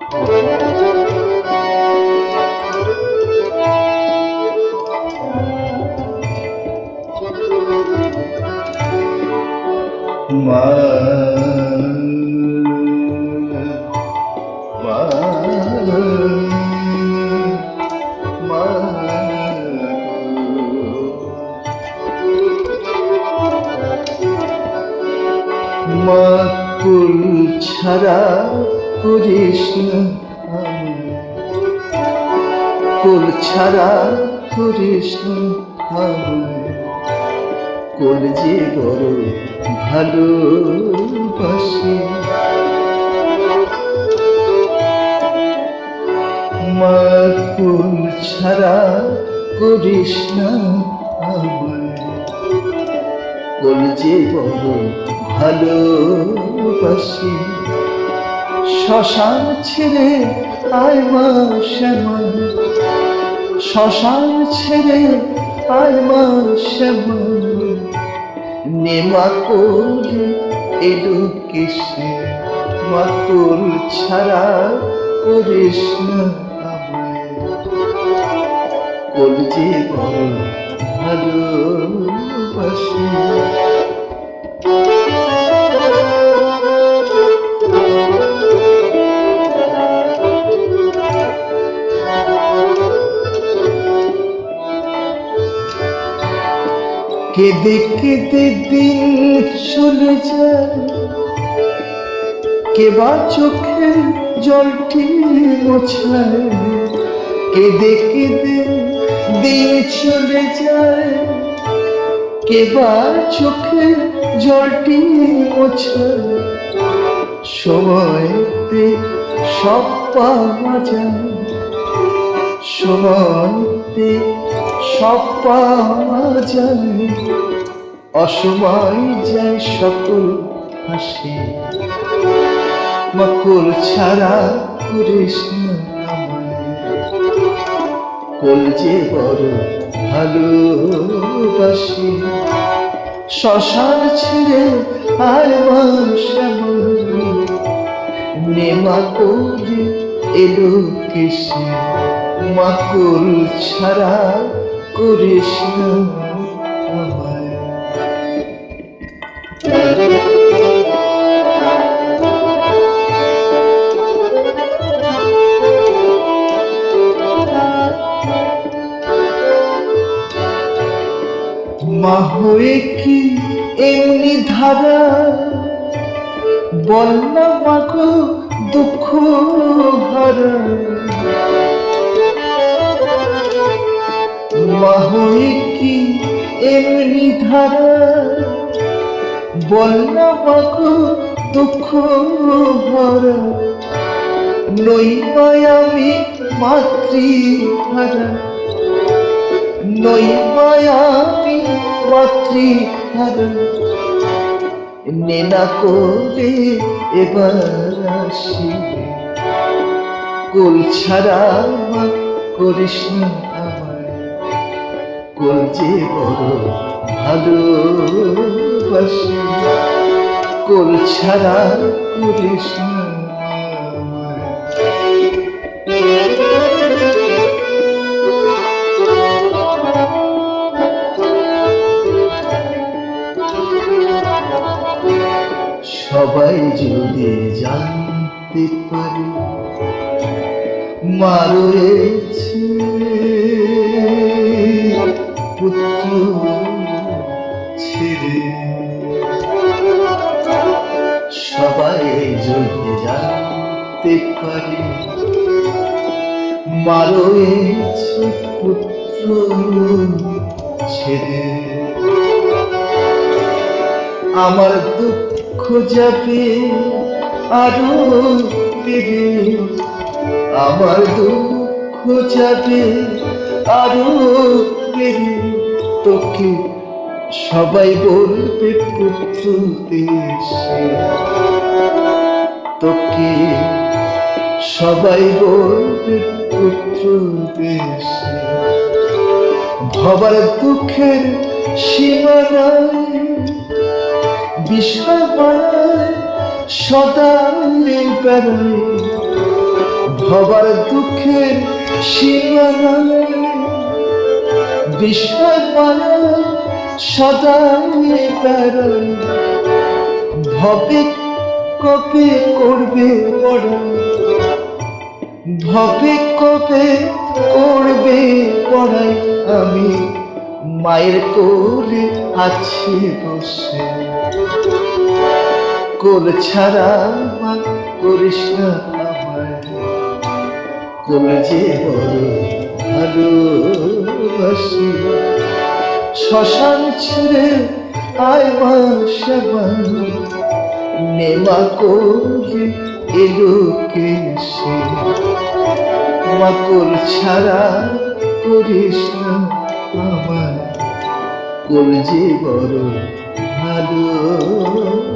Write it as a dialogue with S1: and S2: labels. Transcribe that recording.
S1: মা কুল ছাড়া করিস না, কুল ছাড়া করিস না, কুল যে বড় ভালোবাসি। মা কুল ছাড়া করিস না, কুল যে বড় ভালোবাসি। শ্মশান ছেড়ে আয় মা শ্যামা, শ্মশান ছেড়ে আয় মা শ্যামা, নেমা কুল এলো কিসে? মা কুল ছাড়া করিস না আমায়, কুল যে বড় ভালোবাসি। কেঁদে কেঁদে দিন চলে যায়, কেবা চোখে জলটি মোছায়। কেঁদে কেঁদে দিন চলে যায়, কেবা চোখে জলটি মোছায়। সময়তে সব পাওয়া যায়, সময়তে সব পাওয়া যায়, অসময় যায় সকল হাসি। মা কুল ছাড়া করিস না আমায়, কুল যে বড় ভালোবাসি। শ্মশান ছেড়ে আয় মা শ্যামা, নেমা কুল এলো কিসে? মা কুল ছাড়া করিস না আমায়। মা হয়ে কি এমনি ধারা, বল না মাগো দুঃখ হারা। মা হয়ে কি এমনি ধারা, বল না মাগো দুঃখ ভরা। নই আমি মাতৃহারা, নই আমি মাতৃহারা। নেনা করে এবার আসি, কুল ছাড়া মা করিস না আমায়, কুল যে বড় ভালোবাসি। কুল ছাড়া করিস না আমায়। সবাই যদি জানতে পারে মা রয়েছে পুত্র ছেড়ে, সবাই যদি জানতে পারে মা রয়েছে পুত্র ছেড়ে। আমার দুঃখ যাবে আরো বেড়ে, আমার দুঃখ যাবে আরো বেড়ে। তোকে সবাই বলবে পুত্র দেশে, তোকে সবাই বলবে পুত্র দেশে। ভবার দুঃখের সীমা নাই, বিষয় সদাই বেড়াই। ভবার দুঃখের সীমানায় বিষয় পালায় সদাই বেড়ায় ভবে কবে করবে পড়াই ভবে কবে করবে পড়াই আমি মায়ের কোলে আছি বসে কোল ছাড়া মা করিস না আমায় কোল যে বড় ভালোবাসি শ্মশান ছেড়ে আয় মা সেবা নেমা কোলে এলো কে সে মা কোল ছাড়া করিস না আমায় কোল যে বড় ভালোবাসি